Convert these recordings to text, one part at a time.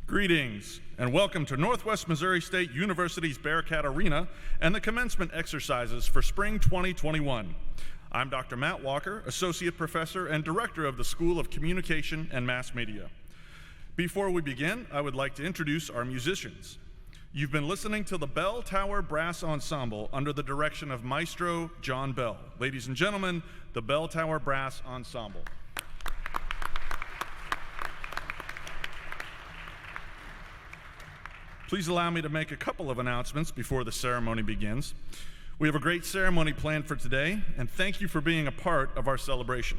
Greetings and welcome to Northwest Missouri State University's Bearcat Arena and the commencement exercises for spring 2021. I'm Dr. Matt Walker, Associate Professor and Director of the School of Communication and Mass Media. Before we begin, I would like to introduce our musicians. You've been listening to the Bell Tower Brass Ensemble under the direction of Maestro John Bell. Ladies and gentlemen, the Bell Tower Brass Ensemble. Please allow me to make a couple of announcements before the ceremony begins. We have a great ceremony planned for today, and thank you for being a part of our celebration.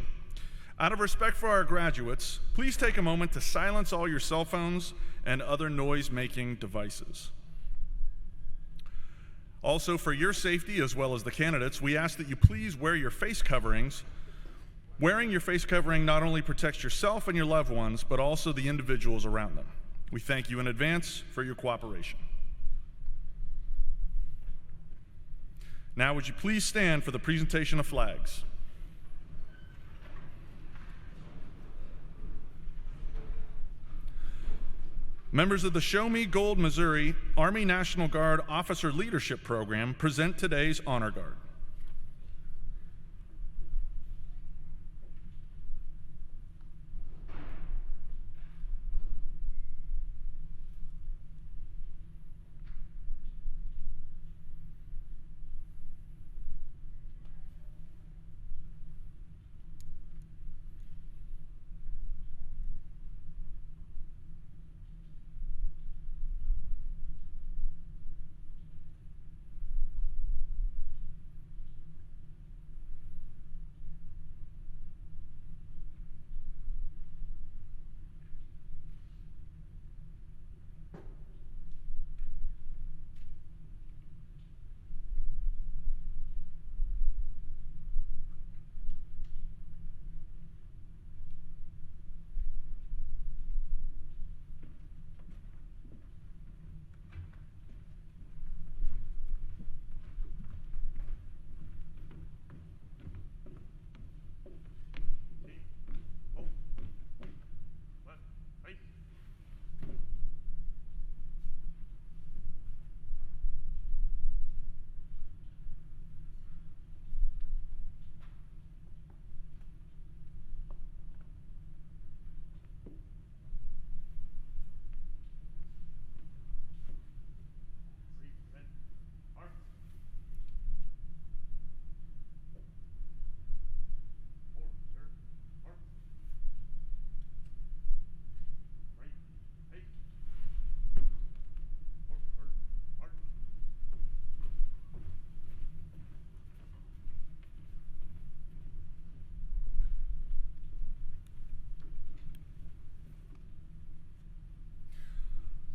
Out of respect for our graduates, please take a moment to silence all your cell phones and other noise-making devices. Also, for your safety as well as the candidates, we ask that you please wear your face coverings. Wearing your face covering not only protects yourself and your loved ones, but also the individuals around them. We thank you in advance for your cooperation. Now, would you please stand for the presentation of flags? Members of the Show Me Gold Missouri Army National Guard Officer Leadership Program present today's Honor Guard.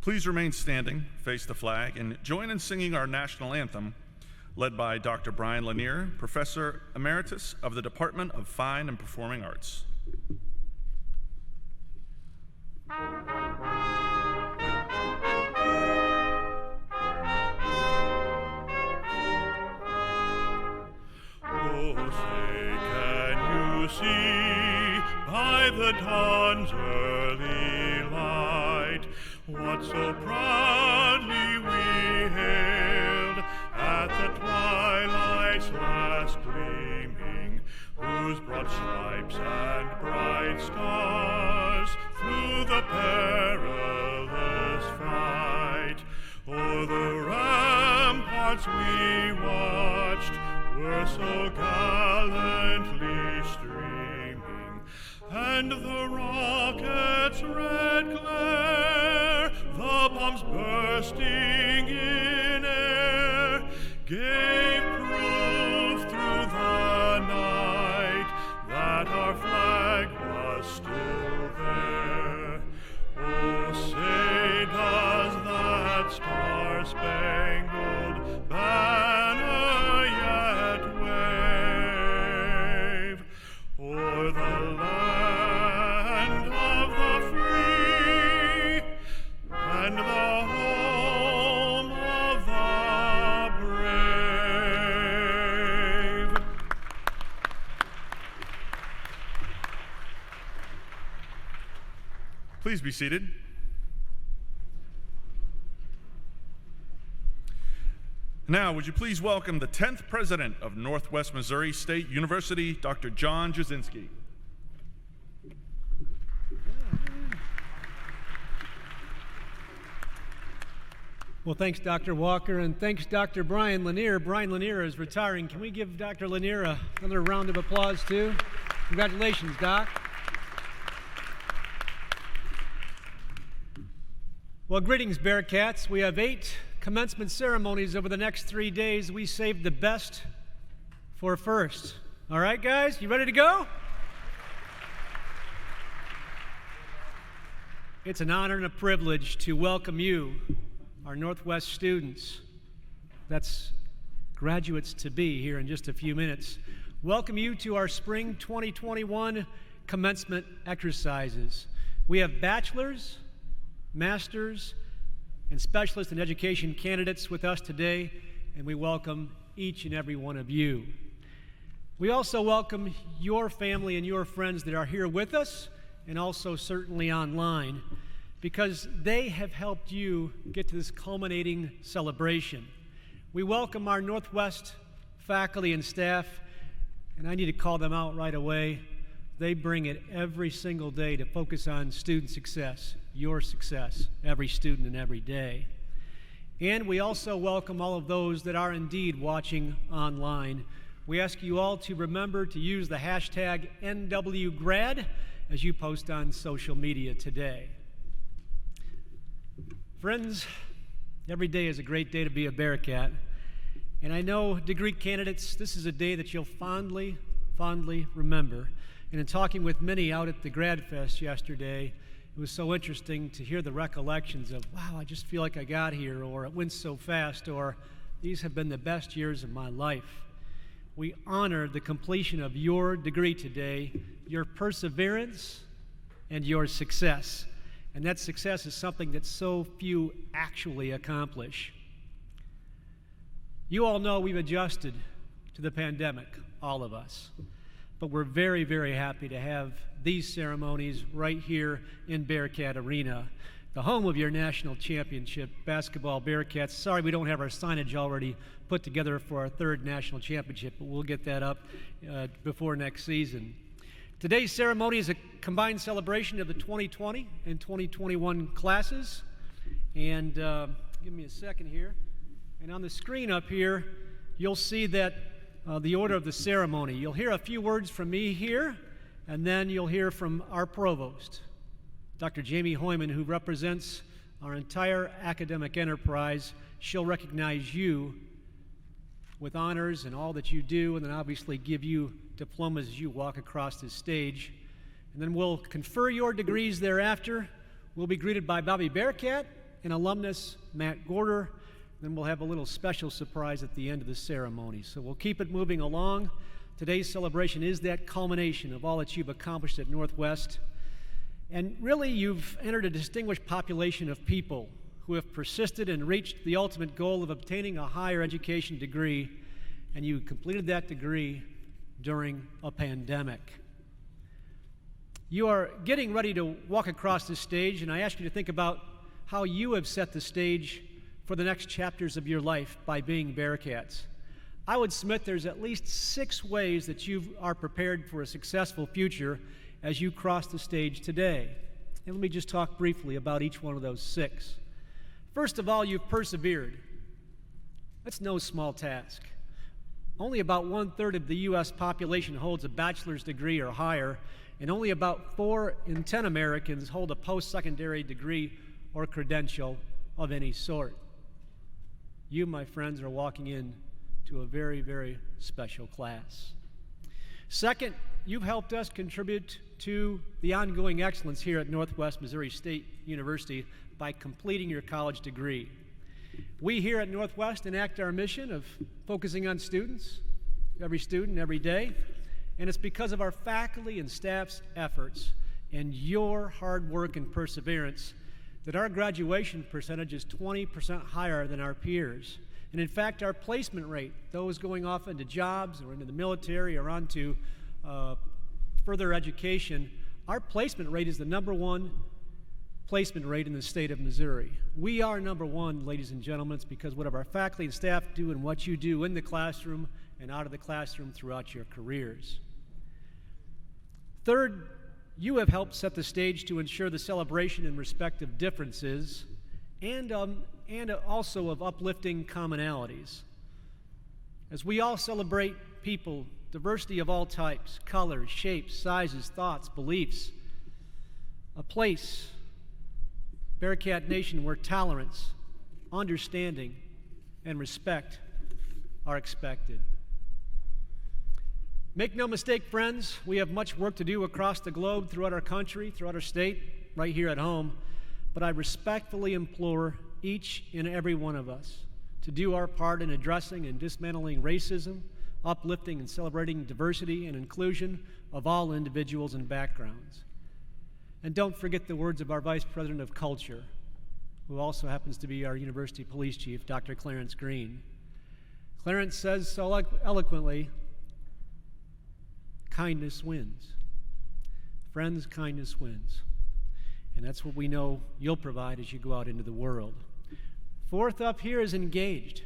Please remain standing, face the flag, and join in singing our national anthem, led by Dr. Brian Lanier, Professor Emeritus of the Department of Fine and Performing Arts. Oh, say, can you see by the dawn's early light what so proudly we hailed at the twilight's last gleaming, whose broad stripes and bright stars through the perilous fight o'er the ramparts we watched were so gallantly streaming, and the rocket's red glare, the bombs bursting in air, gave proof through the night that our flag was still there. Oh, say does that star-spangled banner yet wave o'er the land of the free and the home of the brave? Please be seated. Now, would you please welcome the 10th president of Northwest Missouri State University, Dr. John Jasinski. Well, thanks, Dr. Walker, and thanks, Dr. Brian Lanier. Brian Lanier is retiring. Can we give Dr. Lanier another round of applause, too? Congratulations, Doc. Well, greetings, Bearcats. We have 8 commencement ceremonies over the next 3 days. We saved the best for first. All right, guys, you ready to go? It's an honor and a privilege to welcome you, our Northwest students, that's graduates to be here in just a few minutes. Welcome you to our spring 2021 commencement exercises. We have bachelor's, master's, and specialist in education candidates with us today, and we welcome each and every one of you. We also welcome your family and your friends that are here with us, and also certainly online, because they have helped you get to this culminating celebration. We welcome our Northwest faculty and staff, and I need to call them out right away. They bring it every single day to focus on student success, your success, every student and every day. And we also welcome all of those that are indeed watching online. We ask you all to remember to use the hashtag NWGrad as you post on social media today. Friends, every day is a great day to be a Bearcat. And I know, degree candidates, this is a day that you'll fondly remember. And in talking with many out at the Grad Fest yesterday, it was so interesting to hear the recollections of, wow, I just feel like I got here, or it went so fast, or these have been the best years of my life. We honor the completion of your degree today, your perseverance, and your success. And that success is something that so few actually accomplish. You all know we've adjusted to the pandemic, all of us. But we're very, very happy to have these ceremonies right here in Bearcat Arena, the home of your national championship basketball Bearcats. Sorry we don't have our signage already put together for our 3rd national championship, but we'll get that up before next season. Today's ceremony is a combined celebration of the 2020 and 2021 classes. And give me a second here. And on the screen up here, you'll see that the order of the ceremony. You'll hear a few words from me here, and then you'll hear from our provost, Dr. Jamie Hoyman, who represents our entire academic enterprise. She'll recognize you with honors and all that you do, and then obviously give you diplomas as you walk across this stage. And then we'll confer your degrees thereafter. We'll be greeted by Bobby Bearcat and alumnus Matt Gorder. Then we'll have a little special surprise at the end of the ceremony. So we'll keep it moving along. Today's celebration is that culmination of all that you've accomplished at Northwest. And really, you've entered a distinguished population of people who have persisted and reached the ultimate goal of obtaining a higher education degree, and you completed that degree during a pandemic. You are getting ready to walk across this stage, and I ask you to think about how you have set the stage for the next chapters of your life by being Bearcats. I would submit there's at least 6 ways that you are prepared for a successful future as you cross the stage today. And let me just talk briefly about each one of those 6. First of all, you've persevered. That's no small task. Only about 1/3 of the U.S. population holds a bachelor's degree or higher, and only about 4 in 10 Americans hold a post-secondary degree or credential of any sort. You, my friends, are walking in to a very, very special class. Second, you've helped us contribute to the ongoing excellence here at Northwest Missouri State University by completing your college degree. We here at Northwest enact our mission of focusing on students, every student, every day, and it's because of our faculty and staff's efforts and your hard work and perseverance that our graduation percentage is 20% higher than our peers. And in fact, our placement rate, those going off into jobs or into the military or onto further education, our placement rate is the #1 placement rate in the state of Missouri. We are number one, ladies and gentlemen. It's because what our faculty and staff do and what you do in the classroom and out of the classroom throughout your careers. Third, you have helped set the stage to ensure the celebration and respect of differences and also of uplifting commonalities. As we all celebrate people, diversity of all types, colors, shapes, sizes, thoughts, beliefs, a place, Bearcat Nation, where tolerance, understanding, and respect are expected. Make no mistake, friends, we have much work to do across the globe, throughout our country, throughout our state, right here at home, but I respectfully implore each and every one of us to do our part in addressing and dismantling racism, uplifting and celebrating diversity and inclusion of all individuals and backgrounds. And don't forget the words of our Vice President of Culture, who also happens to be our University Police Chief, Dr. Clarence Green. Clarence says so eloquently, kindness wins. Friends, kindness wins. And that's what we know you'll provide as you go out into the world. Fourth up here is engaged.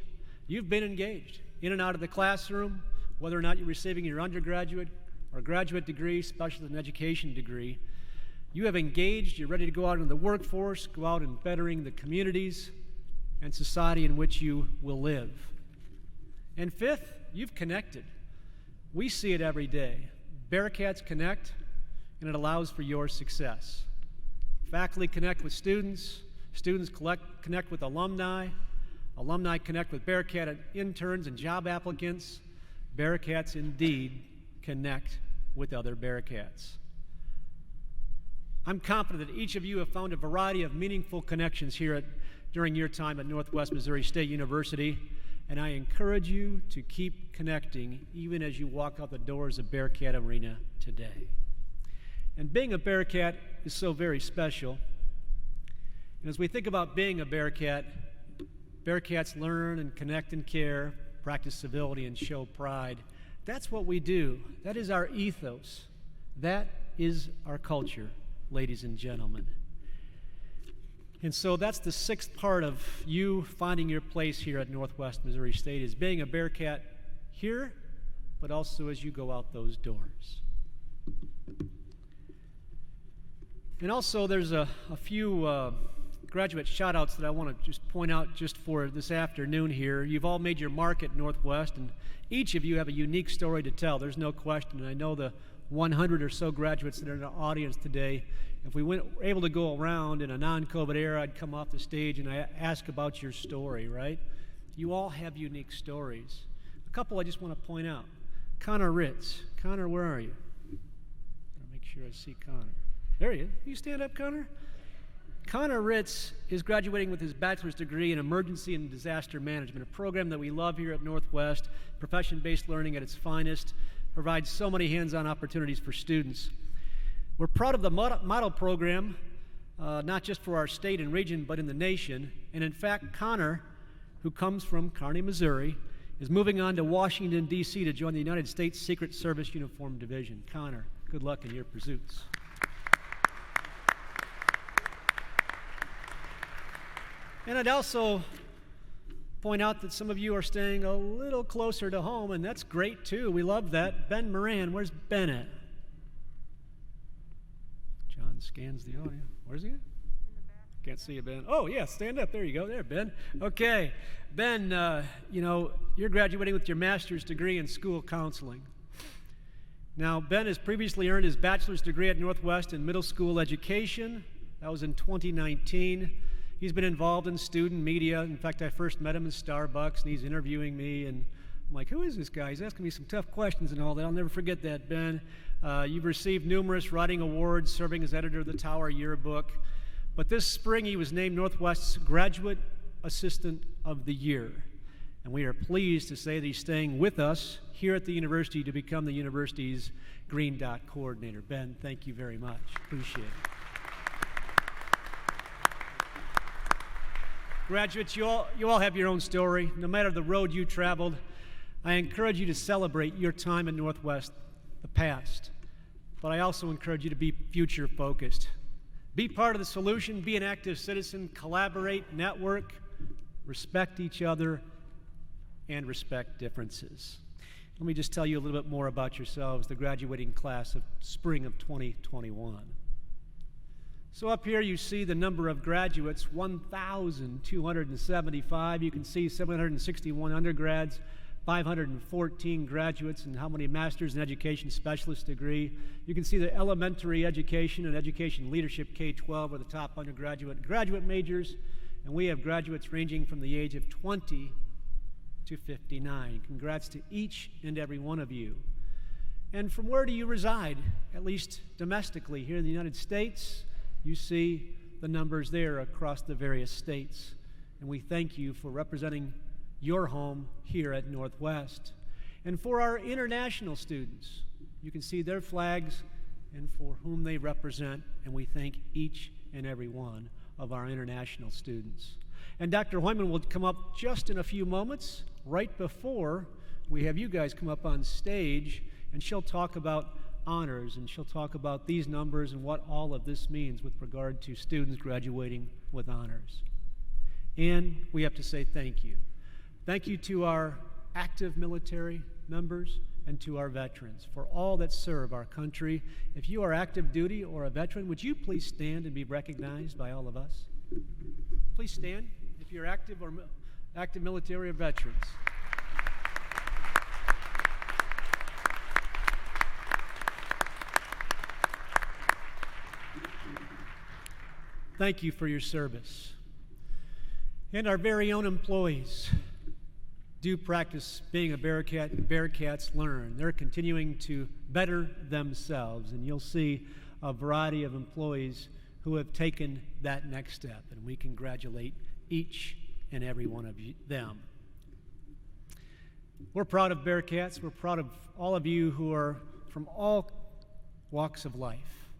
You've been engaged in and out of the classroom, whether or not you're receiving your undergraduate or graduate degree, specialist in education degree. You have engaged, you're ready to go out into the workforce, go out and bettering the communities and society in which you will live. And fifth, you've connected. We see it every day. Bearcats connect, and it allows for your success. Faculty connect with students, students connect with alumni, alumni connect with Bearcat interns and job applicants. Bearcats indeed connect with other Bearcats. I'm confident that each of you have found a variety of meaningful connections here during your time at Northwest Missouri State University, and I encourage you to keep connecting even as you walk out the doors of Bearcat Arena today. And being a Bearcat is so very special. And as we think about being a Bearcat, Bearcats learn and connect and care, practice civility and show pride. That's what we do. That is our ethos. That is our culture, ladies and gentlemen. And so that's the sixth part of you finding your place here at Northwest Missouri State, is being a Bearcat here, but also as you go out those doors. And also there's a few graduate shout-outs that I want to just point out just for this afternoon here. You've all made your mark at Northwest, and each of you have a unique story to tell. There's no question, and I know the 100 or so graduates that are in the audience today, if we were able to go around in a non-COVID era, I'd come off the stage and I ask about your story, right? You all have unique stories. A couple I just want to point out. Connor Ritz. Connor, where are you? Gotta make sure I see Connor. There he is. Can you stand up, Connor? Connor Ritz is graduating with his bachelor's degree in emergency and disaster management, a program that we love here at Northwest, profession-based learning at its finest, provides so many hands-on opportunities for students. We're proud of the model program, not just for our state and region, but in the nation. And in fact, Connor, who comes from Kearney, Missouri, is moving on to Washington, D.C. to join the United States Secret Service Uniform Division. Connor, good luck in your pursuits. And I'd also point out that some of you are staying a little closer to home, and that's great too. We love that. Ben Moran, where's Ben at? John scans the audio. Where's he at? In the back. Can't see you, Ben. Oh, yeah, stand up. There you go. There, Ben. Okay. Ben, you're graduating with your master's degree in school counseling. Now, Ben has previously earned his bachelor's degree at Northwest in middle school education. That was in 2019. He's been involved in student media. In fact, I first met him in Starbucks, and he's interviewing me, and I'm like, who is this guy? He's asking me some tough questions and all that. I'll never forget that, Ben. You've received numerous writing awards, serving as editor of the Tower Yearbook. But this spring, he was named Northwest's Graduate Assistant of the Year. And we are pleased to say that he's staying with us here at the university to become the university's Green Dot Coordinator. Ben, thank you very much. Appreciate it. Graduates, you all have your own story. No matter the road you traveled, I encourage you to celebrate your time at Northwest, the past. But I also encourage you to be future-focused. Be part of the solution, be an active citizen, collaborate, network, respect each other, and respect differences. Let me just tell you a little bit more about yourselves, the graduating class of spring of 2021. So up here you see the number of graduates, 1,275. You can see 761 undergrads, 514 graduates, and how many master's in education specialist degree. You can see the elementary education and education leadership K-12 are the top undergraduate and graduate majors, and we have graduates ranging from the age of 20 to 59. Congrats to each and every one of you. And from where do you reside? At least domestically here in the United States. You see the numbers there across the various states. And we thank you for representing your home here at Northwest. And for our international students, you can see their flags and for whom they represent, and we thank each and every one of our international students. And Dr. Hoyman will come up just in a few moments, right before we have you guys come up on stage, and she'll talk about honors, and she'll talk about these numbers and what all of this means with regard to students graduating with honors. And we have to say thank you. Thank you to our active military members and to our veterans for all that serve our country. If you are active duty or a veteran, would you please stand and be recognized by all of us? Please stand if you're active or active military or veterans. Thank you for your service. And our very own employees do practice being a Bearcat. Bearcats learn. They're continuing to better themselves, and you'll see a variety of employees who have taken that next step, and we congratulate each and every one of them. We're proud of Bearcats. We're proud of all of you who are from all walks of life.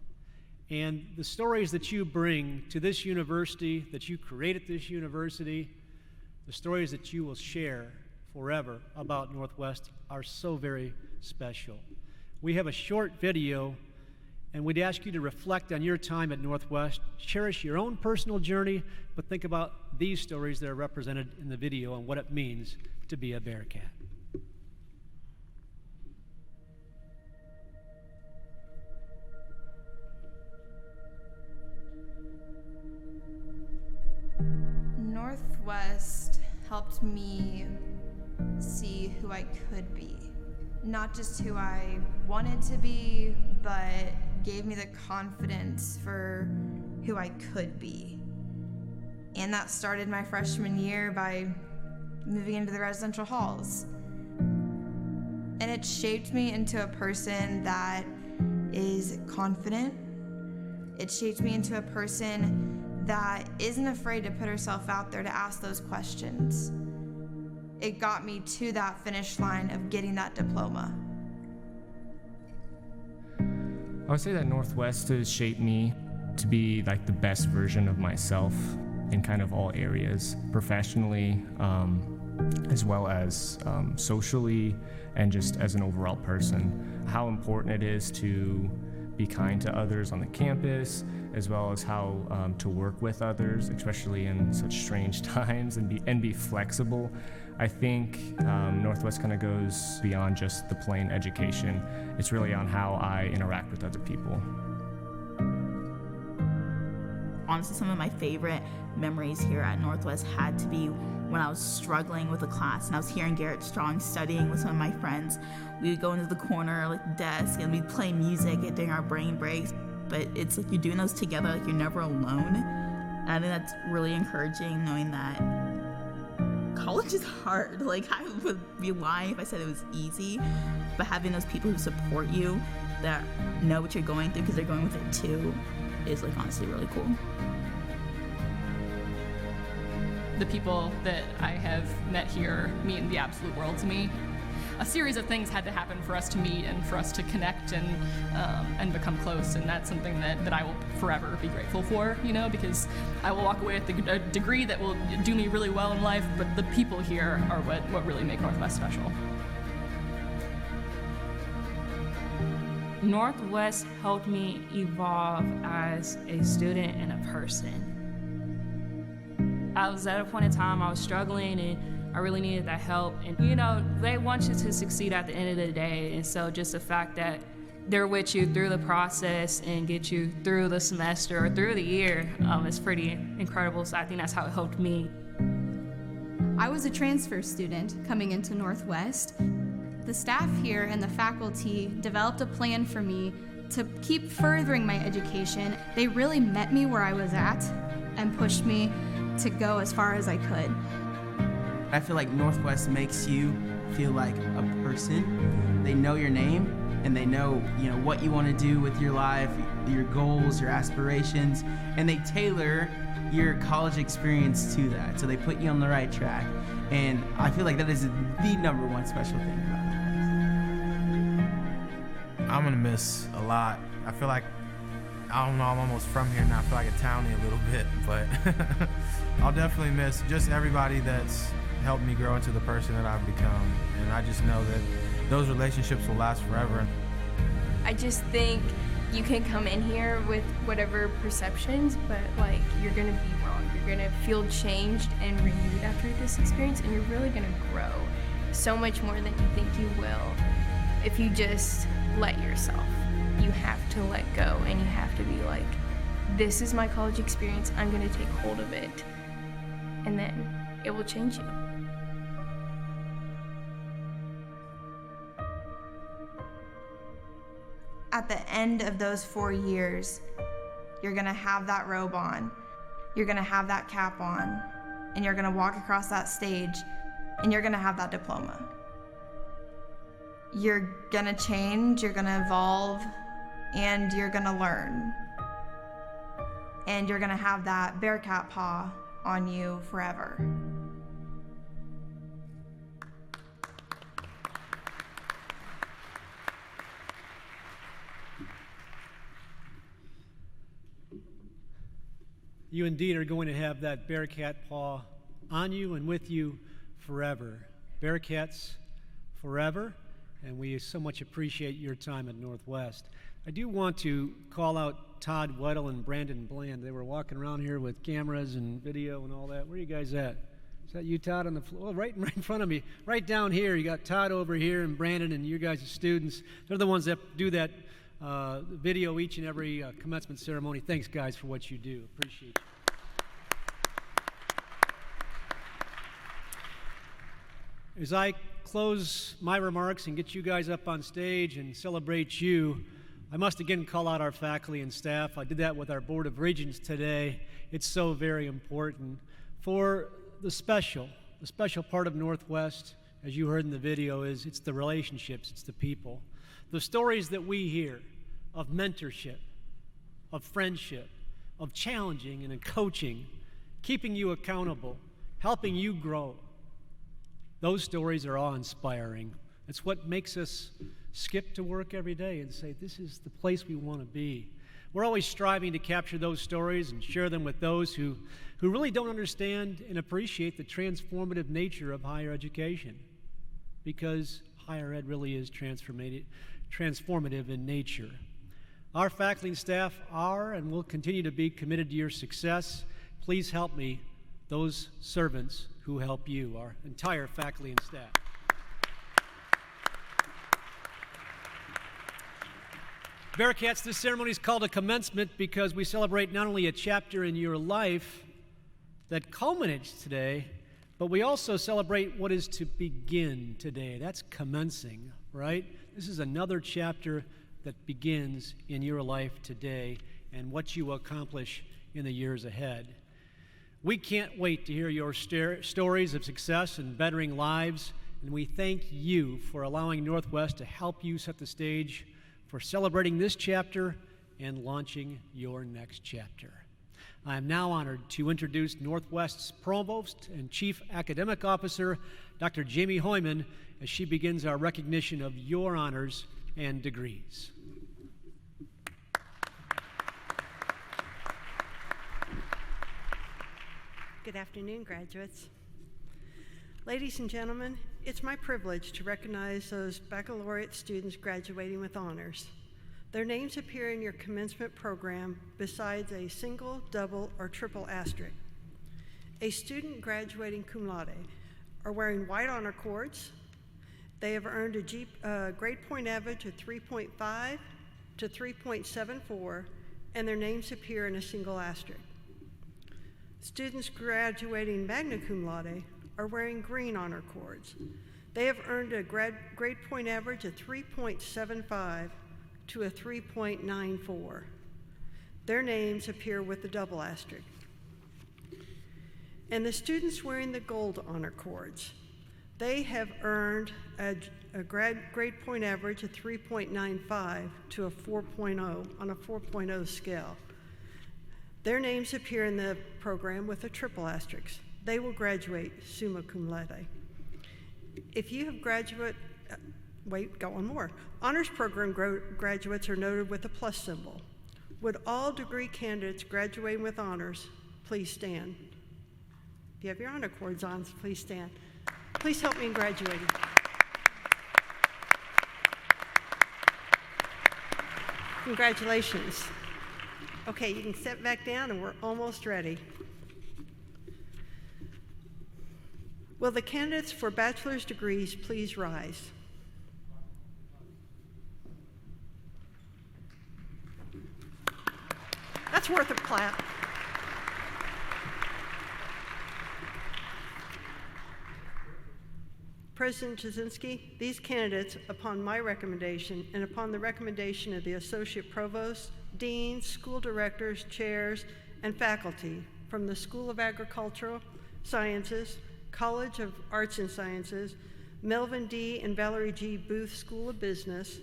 And the stories that you bring to this university, that you create at this university, the stories that you will share forever about Northwest are so very special. We have a short video, and we'd ask you to reflect on your time at Northwest, cherish your own personal journey, but think about these stories that are represented in the video and what it means to be a Bearcat. Northwest helped me see who I could be. Not just who I wanted to be, but gave me the confidence for who I could be. And that started my freshman year by moving into the residential halls. And it shaped me into a person that is confident. It shaped me into a person that isn't afraid to put herself out there to ask those questions. It got me to that finish line of getting that diploma. I would say that Northwest has shaped me to be like the best version of myself in kind of all areas, professionally, as well as socially, and just as an overall person. How important it is to be kind to others on the campus, as well as how to work with others, especially in such strange times, and be flexible. I think Northwest kind of goes beyond just the plain education. It's really on how I interact with other people. Honestly, some of my favorite memories here at Northwest had to be when I was struggling with a class and I was hearing Garrett Strong studying with some of my friends. We would go into the corner, like the desk, and we'd play music during our brain breaks. But it's like you're doing those together, like you're never alone. And I think that's really encouraging, knowing that college is hard. Like, I would be lying if I said it was easy, but having those people who support you, that know what you're going through because they're going with it too, is like honestly really cool. The people that I have met here mean the absolute world to me. A series of things had to happen for us to meet and for us to connect and become close, and that's something that I will forever be grateful for, you know, because I will walk away with a degree that will do me really well in life, but the people here are what really make Northwest special. Northwest helped me evolve as a student and a person. I was at a point in time I was struggling and I really needed that help. And they want you to succeed at the end of the day. And so just the fact that they're with you through the process and get you through the semester or through the year is pretty incredible. So I think that's how it helped me. I was a transfer student coming into Northwest. The staff here and the faculty developed a plan for me to keep furthering my education. They really met me where I was at and pushed me to go as far as I could. I feel like Northwest makes you feel like a person. They know your name and they know, what you want to do with your life, your goals, your aspirations, and they tailor your college experience to that. So they put you on the right track. And I feel like that is the number one special thing about Northwest. I'm gonna miss a lot. I feel like, I'm almost from here now. I feel like a townie a little bit, but I'll definitely miss just everybody that's helped me grow into the person that I've become. And I just know that those relationships will last forever. I just think you can come in here with whatever perceptions, but you're gonna be wrong. You're gonna feel changed and renewed after this experience, and you're really gonna grow so much more than you think you will if you just let yourself. You have to let go, and you have to be like, this is my college experience, I'm gonna take hold of it, and then it will change you. At the end of those 4 years, you're gonna have that robe on, you're gonna have that cap on, and you're gonna walk across that stage, and you're gonna have that diploma. You're gonna change, you're gonna evolve, and you're gonna learn. And you're gonna have that Bearcat paw on you forever. You indeed are going to have that Bearcat paw on you and with you forever. Bearcats forever, and we so much appreciate your time at Northwest. I do want to call out Todd Weddle and Brandon Bland. They were walking around here with cameras and video and all that. Where are you guys at? Is that you, Todd, on the floor? Oh, right in front of me. Right down here. You got Todd over here and Brandon and you guys are students. They're the ones that do that video each and every commencement ceremony. Thanks, guys, for what you do. Appreciate you. As I close my remarks and get you guys up on stage and celebrate you, I must again call out our faculty and staff. I did that with our Board of Regents today. It's so very important. For the special part of Northwest, as you heard in the video, it's the relationships, it's the people. The stories that we hear of mentorship, of friendship, of challenging and coaching, keeping you accountable, helping you grow. Those stories are awe-inspiring. It's what makes us skip to work every day and say, this is the place we want to be. We're always striving to capture those stories and share them with those who really don't understand and appreciate the transformative nature of higher education, because higher ed really is transformative in nature. Our faculty and staff are and will continue to be committed to your success. Please help me, those servants who help you, our entire faculty and staff. Bearcats, this ceremony is called a commencement because we celebrate not only a chapter in your life that culminates today, but we also celebrate what is to begin today. That's commencing, right? This is another chapter that begins in your life today and what you will accomplish in the years ahead. We can't wait to hear your stories of success and bettering lives, and we thank you for allowing Northwest to help you set the stage for celebrating this chapter and launching your next chapter. I am now honored to introduce Northwest's Provost and Chief Academic Officer, Dr. Jamie Hoyman, as she begins our recognition of your honors and degrees. Good afternoon, graduates. Ladies and gentlemen, it's my privilege to recognize those baccalaureate students graduating with honors. Their names appear in your commencement program besides a single, double, or triple asterisk. A student graduating cum laude are wearing white honor cords. They have earned a grade point average of 3.5 to 3.74, and their names appear in a single asterisk. Students graduating magna cum laude are wearing green honor cords. They have earned a grade point average of 3.75 to a 3.94. Their names appear with the double asterisk. And the students wearing the gold honor cords, they have earned a grade point average of 3.95 to a 4.0 on a 4.0 scale. Their names appear in the program with a triple asterisk. They will graduate summa cum laude. If you have got one more. Honors program graduates are noted with a plus symbol. Would all degree candidates graduating with honors please stand? If you have your honor cords on, please stand. Please help me in graduating. Congratulations. Okay, you can sit back down and we're almost ready. Will the candidates for bachelor's degrees please rise? That's worth a clap. President Jasinski, these candidates, upon my recommendation and upon the recommendation of the Associate Provost, Deans, School Directors, Chairs, and faculty from the School of Agricultural Sciences, College of Arts and Sciences, Melvin D. and Valerie G. Booth School of Business,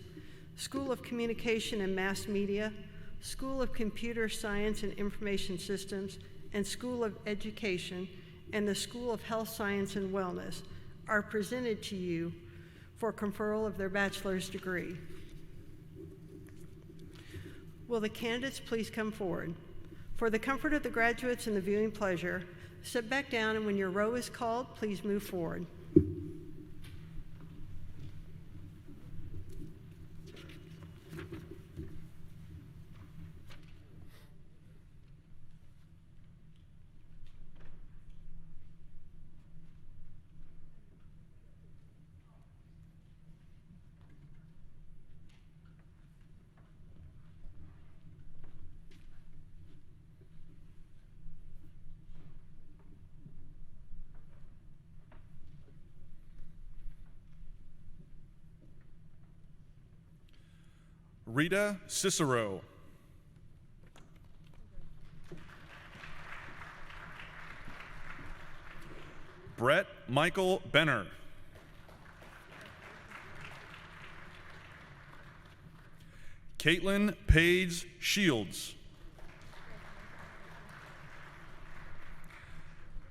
School of Communication and Mass Media, School of Computer Science and Information Systems, and School of Education, and the School of Health Science and Wellness are presented to you for conferral of their bachelor's degree. Will the candidates please come forward? For the comfort of the graduates and the viewing pleasure, sit back down, and when your row is called, please move forward. Rita Cicero. Brett Michael Benner. Caitlin Paige Shields.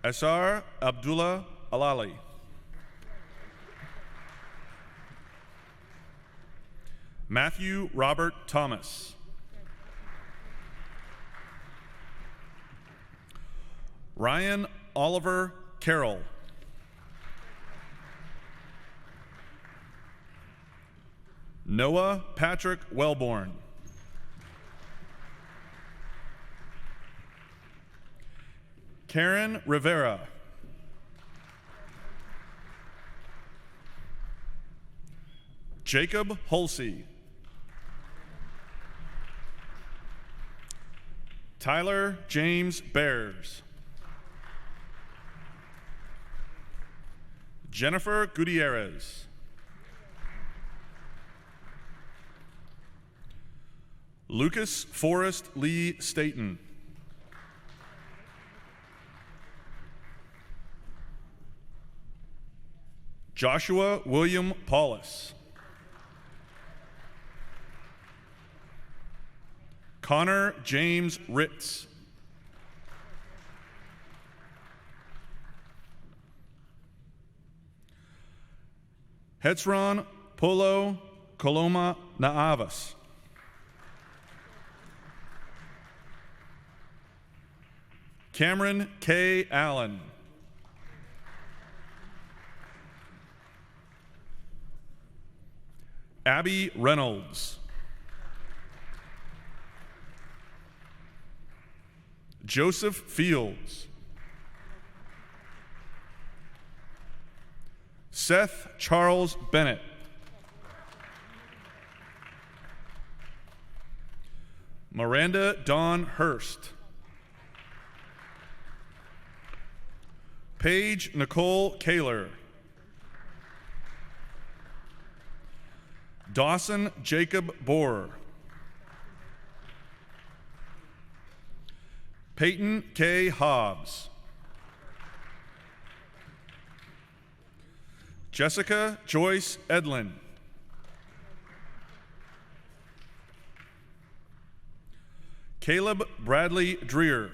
Asar Abdullah Alali. Matthew Robert Thomas. Ryan Oliver Carroll. Noah Patrick Wellborn. Karen Rivera. Jacob Hulsey. Tyler James Bears. Jennifer Gutierrez. Lucas Forrest Lee Staten. Joshua William Paulus. Connor James Ritz. Hetzron Polo Coloma Naavas. Cameron K. Allen. Abby Reynolds. Joseph Fields. Seth Charles Bennett. Miranda Dawn Hurst. Paige Nicole Kaler. Dawson Jacob Borer. Peyton K. Hobbs. Jessica Joyce Edlin. Caleb Bradley Dreer.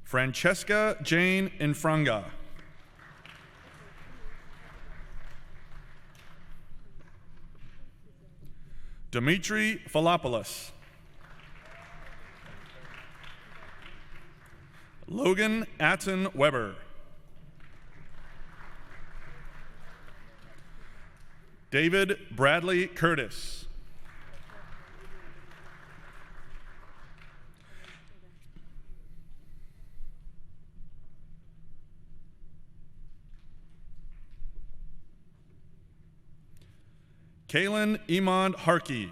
Francesca Jane Infranga. Dimitri Philopoulos. Logan Atten Weber. David Bradley Curtis. Kaylin Iman Harkey.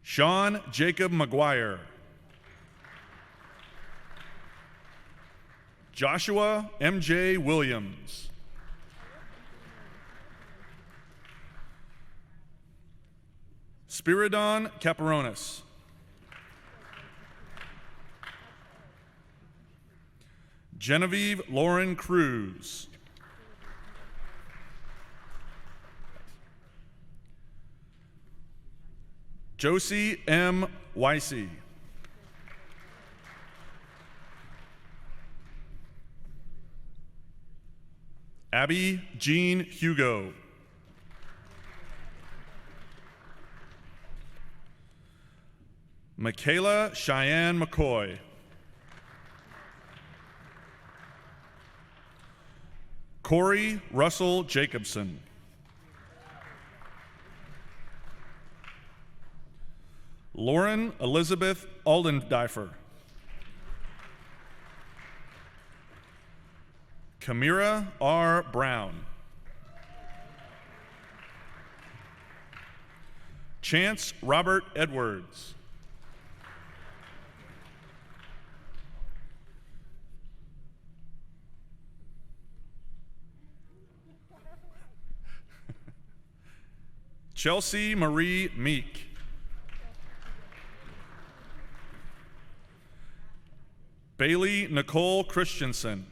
Sean Jacob McGuire. Joshua M.J. Williams. Spiridon Caperonis. Genevieve Lauren Cruz. Josie M. Weissy. Abby Jean Hugo. Michaela Cheyenne McCoy. Corey Russell Jacobson. Lauren Elizabeth Aldendeifer. Kamira R. Brown. Chance Robert Edwards. Chelsea Marie Meek. Bailey Nicole Christensen.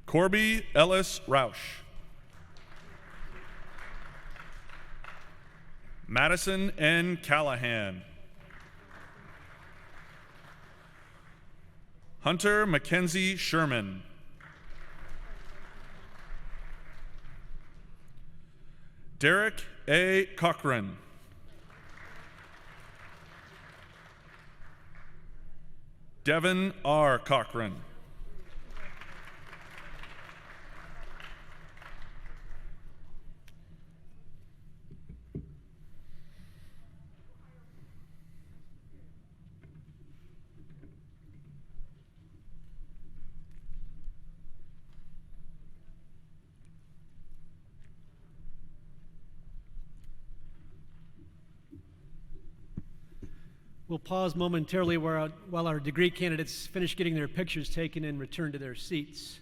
Corby Ellis Roush. Madison N. Callahan. Hunter Mackenzie Sherman. Derek A. Cochran. Devin R. Cochran. We'll pause momentarily while our degree candidates finish getting their pictures taken and return to their seats.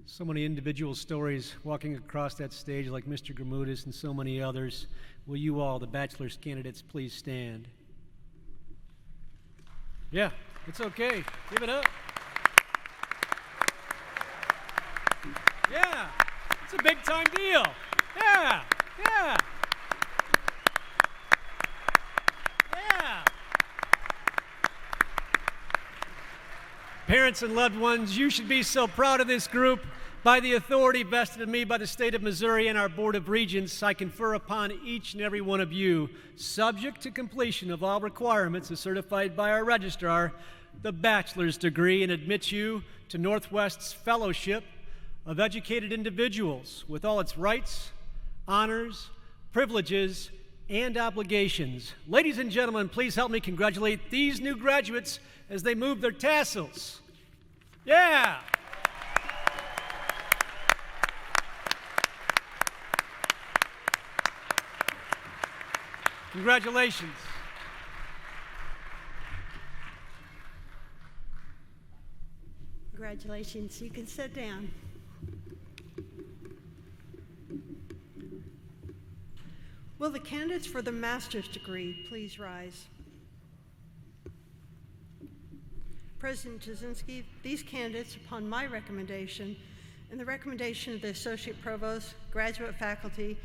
So many individual stories walking across that stage like Mr. Gramutis and so many others. Will you all, the bachelor's candidates, please stand? Yeah, it's okay. Give it up. Yeah, it's a big time deal. Yeah, yeah. Yeah. Parents and loved ones, you should be so proud of this group. By the authority vested in me by the state of Missouri and our Board of Regents, I confer upon each and every one of you, subject to completion of all requirements as certified by our registrar, the bachelor's degree and admit you to Northwest's Fellowship of Educated Individuals with all its rights, honors, privileges, and obligations. Ladies and gentlemen, please help me congratulate these new graduates as they move their tassels. Yeah! Congratulations. Congratulations. You can sit down. Will the candidates for the master's degree please rise? President Jasinski, these candidates, upon my recommendation and the recommendation of the Associate Provost, graduate faculty,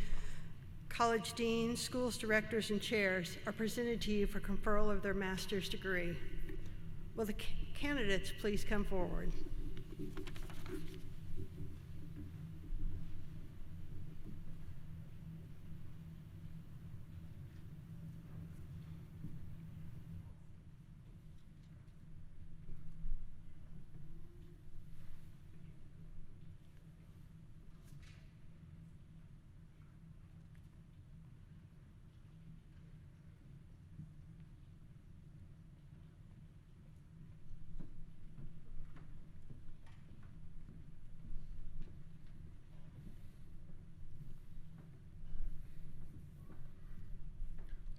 college deans, schools directors, and chairs, are presented to you for conferral of their master's degree. Will the candidates please come forward?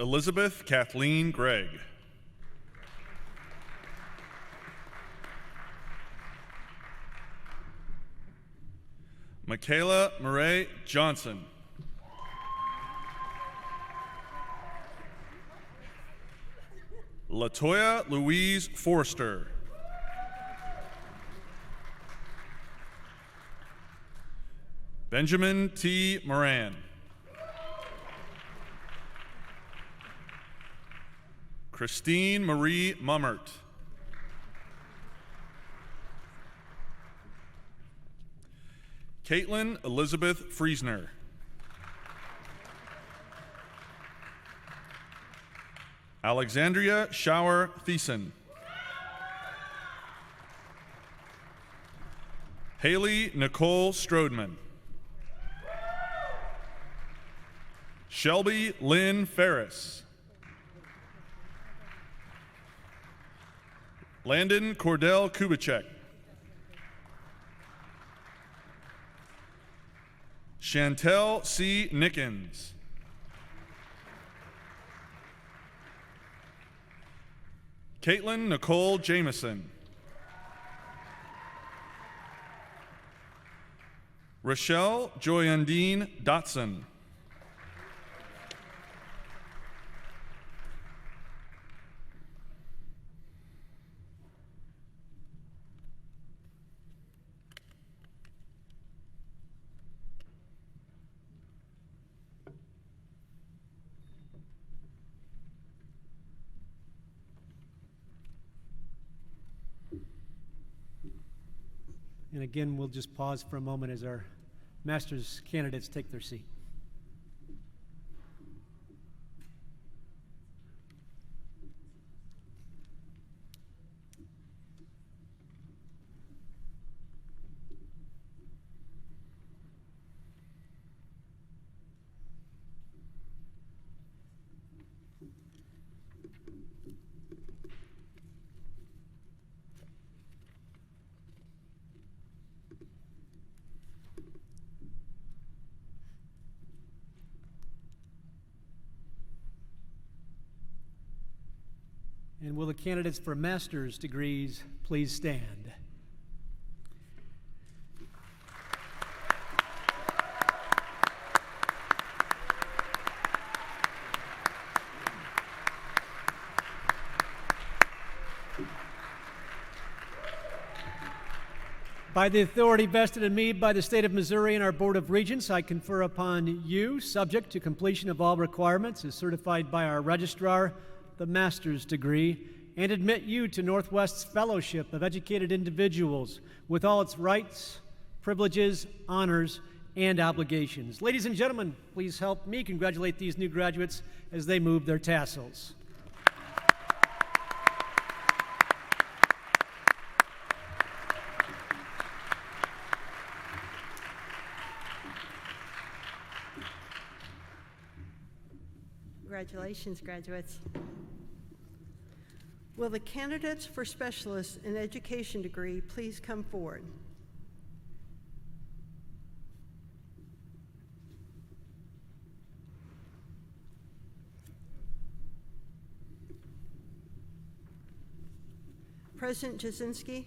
Elizabeth Kathleen Gregg. Michaela Murray Johnson. Latoya Louise Forster. Benjamin T. Moran. Christine Marie Mummert. Caitlin Elizabeth Friesner. Alexandria Schauer Thiessen. Haley Nicole Strodman. Shelby Lynn Ferris. Landon Cordell Kubicek. Chantel C. Nickens. Caitlin Nicole Jameson. Rochelle Joyandine Dotson. And again, we'll just pause for a moment as our master's candidates take their seat. And will the candidates for master's degrees please stand? By the authority vested in me by the State of Missouri and our Board of Regents, I confer upon you, subject to completion of all requirements as certified by our registrar, the master's degree, and admit you to Northwest's Fellowship of Educated Individuals with all its rights, privileges, honors, and obligations. Ladies and gentlemen, please help me congratulate these new graduates as they move their tassels. Congratulations, graduates. Will the candidates for specialists in education degree please come forward? President Jasinski,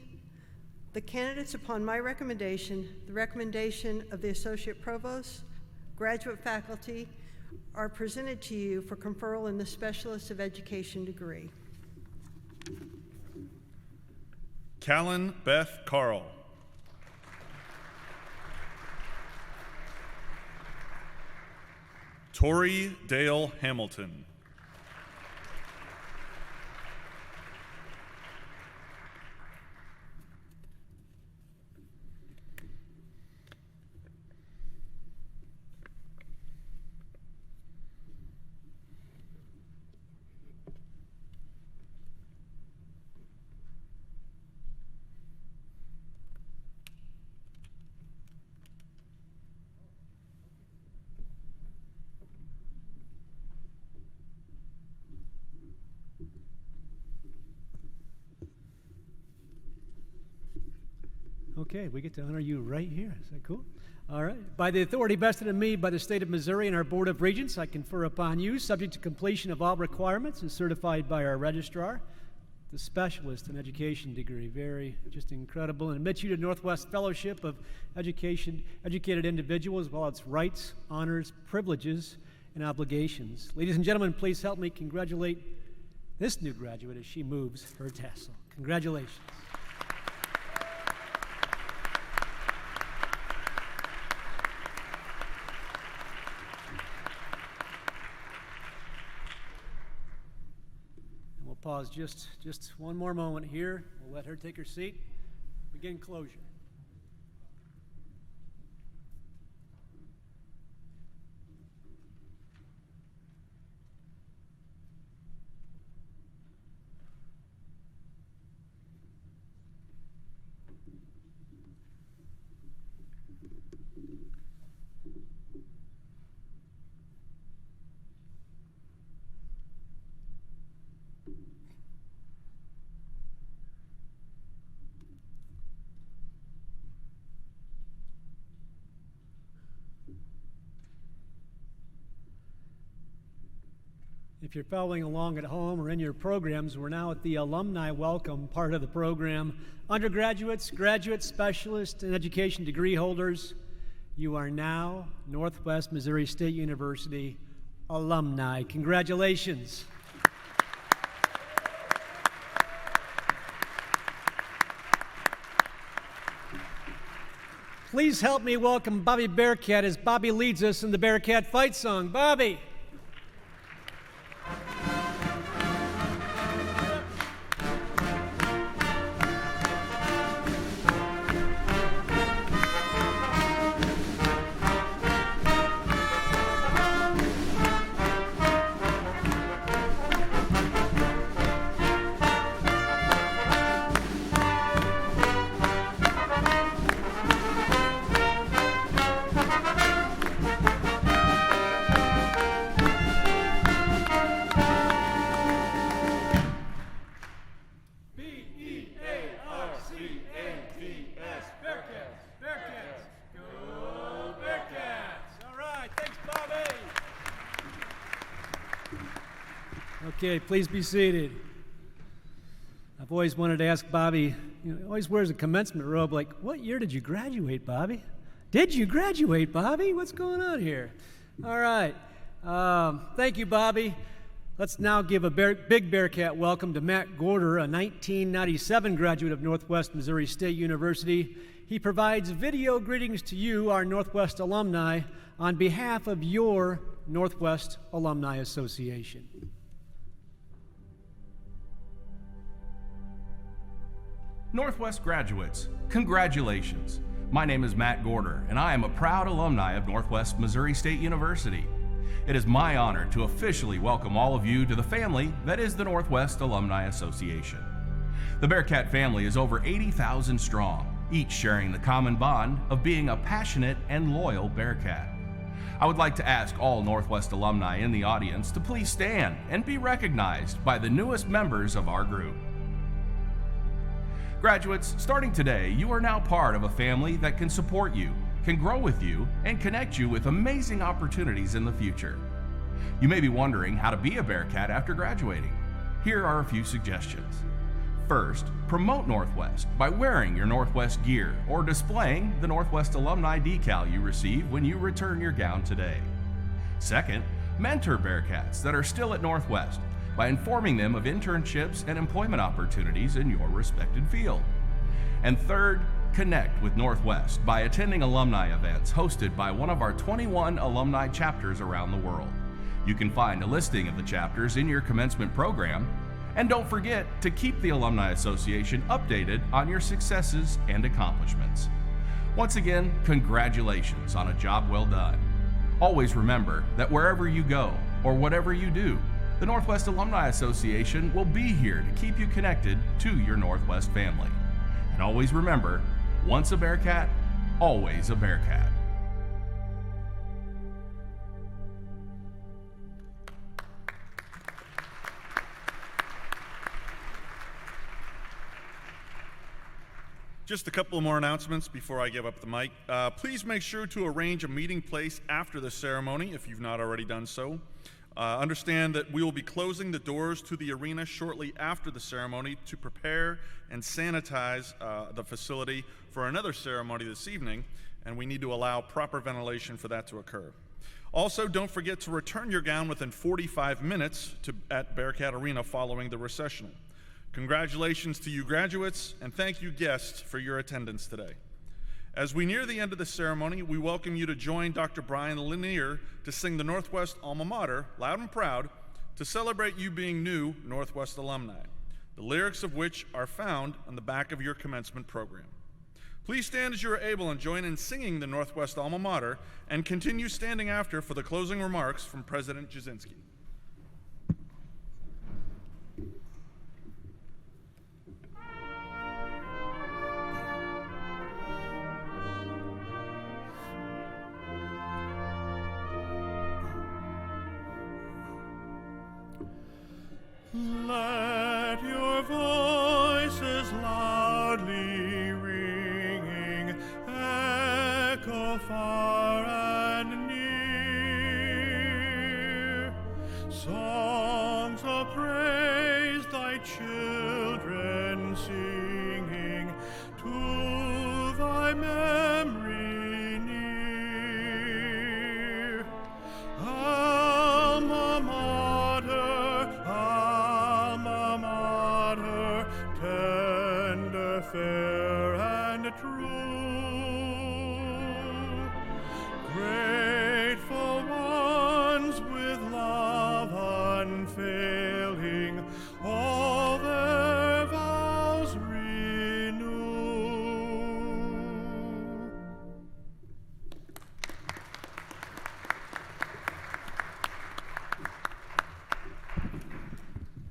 the candidates upon my recommendation, the recommendation of the Associate Provost, graduate faculty, are presented to you for conferral in the Specialist of Education degree. Callan Beth Carl. Tori Dale Hamilton. Okay, we get to honor you right here. Is that cool? All right. By the authority vested in me by the State of Missouri and our Board of Regents, I confer upon you, subject to completion of all requirements as certified by our registrar, the Specialist in Education degree. Very just incredible. And admit you to Northwest Fellowship of Educated Individuals, with all its rights, honors, privileges, and obligations. Ladies and gentlemen, please help me congratulate this new graduate as she moves her tassel. Congratulations. Pause just one more moment here. We'll let her take her seat. Begin closure. If you're following along at home or in your programs, we're now at the alumni welcome part of the program. Undergraduates, graduates, specialists, and education degree holders, you are now Northwest Missouri State University alumni. Congratulations. Please help me welcome Bobby Bearcat as Bobby leads us in the Bearcat Fight Song. Bobby. Okay, please be seated. I've always wanted to ask Bobby, he always wears a commencement robe, like, what year did you graduate, Bobby? Did you graduate, Bobby? What's going on here? All right. Thank you, Bobby. Let's now give a big Bearcat welcome to Matt Gorder, a 1997 graduate of Northwest Missouri State University. He provides video greetings to you, our Northwest alumni, on behalf of your Northwest Alumni Association. Northwest graduates, congratulations. My name is Matt Gorder, and I am a proud alumni of Northwest Missouri State University. It is my honor to officially welcome all of you to the family that is the Northwest Alumni Association. The Bearcat family is over 80,000 strong, each sharing the common bond of being a passionate and loyal Bearcat. I would like to ask all Northwest alumni in the audience to please stand and be recognized by the newest members of our group. Graduates, starting today, you are now part of a family that can support you, can grow with you, and connect you with amazing opportunities in the future. You may be wondering how to be a Bearcat after graduating. Here are a few suggestions. First, promote Northwest by wearing your Northwest gear or displaying the Northwest alumni decal you receive when you return your gown today. Second, mentor Bearcats that are still at Northwest by informing them of internships and employment opportunities in your respected field. And third, connect with Northwest by attending alumni events hosted by one of our 21 alumni chapters around the world. You can find a listing of the chapters in your commencement program. And don't forget to keep the Alumni Association updated on your successes and accomplishments. Once again, congratulations on a job well done. Always remember that wherever you go or whatever you do, the Northwest Alumni Association will be here to keep you connected to your Northwest family. And always remember, once a Bearcat, always a Bearcat. Just a couple more announcements before I give up the mic. Please make sure to arrange a meeting place after the ceremony if you've not already done so. Understand that we will be closing the doors to the arena shortly after the ceremony to prepare and sanitize the facility for another ceremony this evening, and we need to allow proper ventilation for that to occur. Also, don't forget to return your gown within 45 minutes at Bearcat Arena following the recessional. Congratulations to you graduates, and thank you guests for your attendance today. As we near the end of the ceremony, we welcome you to join Dr. Brian Lanier to sing the Northwest Alma Mater, loud and proud, to celebrate you being new Northwest alumni, the lyrics of which are found on the back of your commencement program. Please stand as you are able and join in singing the Northwest Alma Mater, and continue standing after for the closing remarks from President Jasinski. Let your voices loudly ringing echo far and near. Songs of praise thy children singing to thy memory near. Alma Mater, Alma Mater, tender, fair, and true. Grateful ones with love unfailing, all their vows renew.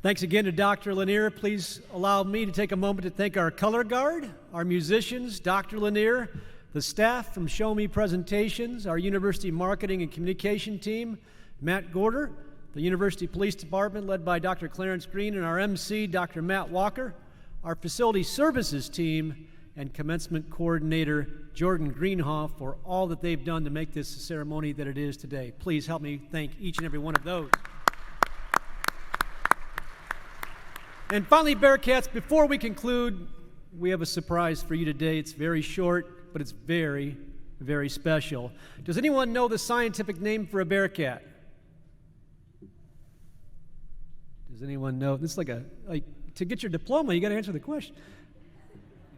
Thanks again to Dr. Lanier. Please allow me to take a moment to thank our color guard, our musicians, Dr. Lanier, the staff from Show Me Presentations, our university marketing and communication team, Matt Gorder, the University Police Department led by Dr. Clarence Green, and our MC, Dr. Matt Walker, our facility services team, and commencement coordinator, Jordan Greenhoff, for all that they've done to make this ceremony that it is today. Please help me thank each and every one of those. And finally, Bearcats, before we conclude, we have a surprise for you today. It's very short, but it's very, very special. Does anyone know the scientific name for a Bearcat? Does anyone know? This is like to get your diploma, you got to answer the question.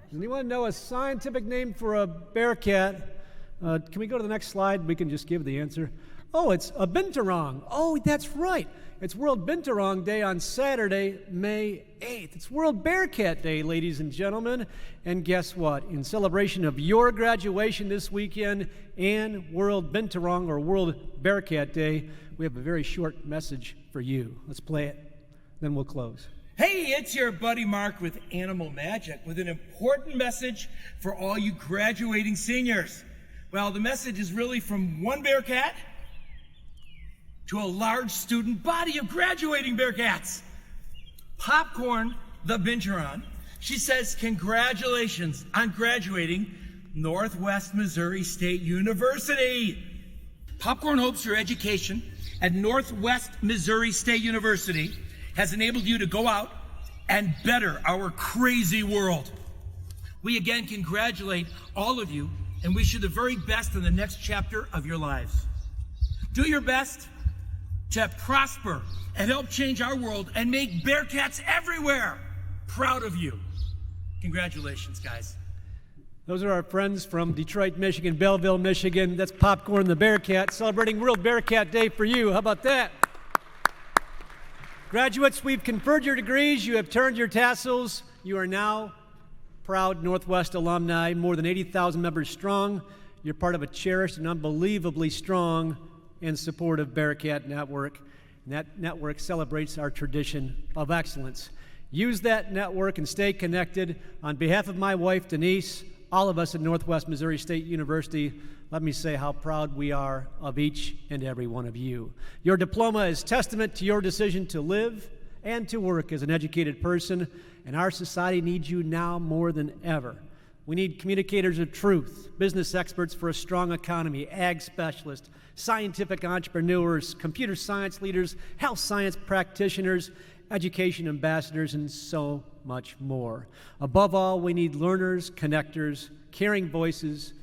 Does anyone know a scientific name for a bearcat? Can we go to the next slide? We can just give the answer. Oh, it's a binturong. Oh, that's right. It's World Binturong Day on Saturday, May 8th. It's World Bearcat Day, ladies and gentlemen. And guess what? In celebration of your graduation this weekend and World Binturong or World Bearcat Day, we have a very short message for you. Let's play it, then we'll close. Hey, it's your buddy Mark with Animal Magic with an important message for all you graduating seniors. Well, the message is really from one Bearcat to a large student body of graduating Bearcats. Popcorn, the Binturong, she says congratulations on graduating Northwest Missouri State University. Popcorn hopes your education at Northwest Missouri State University has enabled you to go out and better our crazy world. We again congratulate all of you and wish you the very best in the next chapter of your lives. Do your best to prosper and help change our world and make Bearcats everywhere proud of you. Congratulations, guys. Those are our friends from Detroit, Michigan, Belleville, Michigan. That's Popcorn the Bearcat, celebrating World Bearcat Day for you. How about that? Graduates, we've conferred your degrees. You have turned your tassels. You are now proud Northwest alumni, more than 80,000 members strong. You're part of a cherished and unbelievably strong and supportive Bearcat network. And that network celebrates our tradition of excellence. Use that network and stay connected. On behalf of my wife, Denise, all of us at Northwest Missouri State University, let me say how proud we are of each and every one of you. Your diploma is testament to your decision to live and to work as an educated person, and our society needs you now more than ever. We need communicators of truth, business experts for a strong economy, ag specialists, scientific entrepreneurs, computer science leaders, health science practitioners, education ambassadors, and so much more. Above all, we need learners, connectors, caring voices,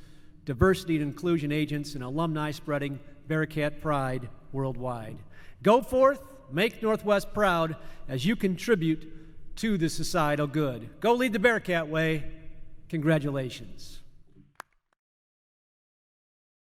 diversity and inclusion agents, and alumni spreading Bearcat pride worldwide. Go forth, make Northwest proud as you contribute to the societal good. Go lead the Bearcat way. Congratulations.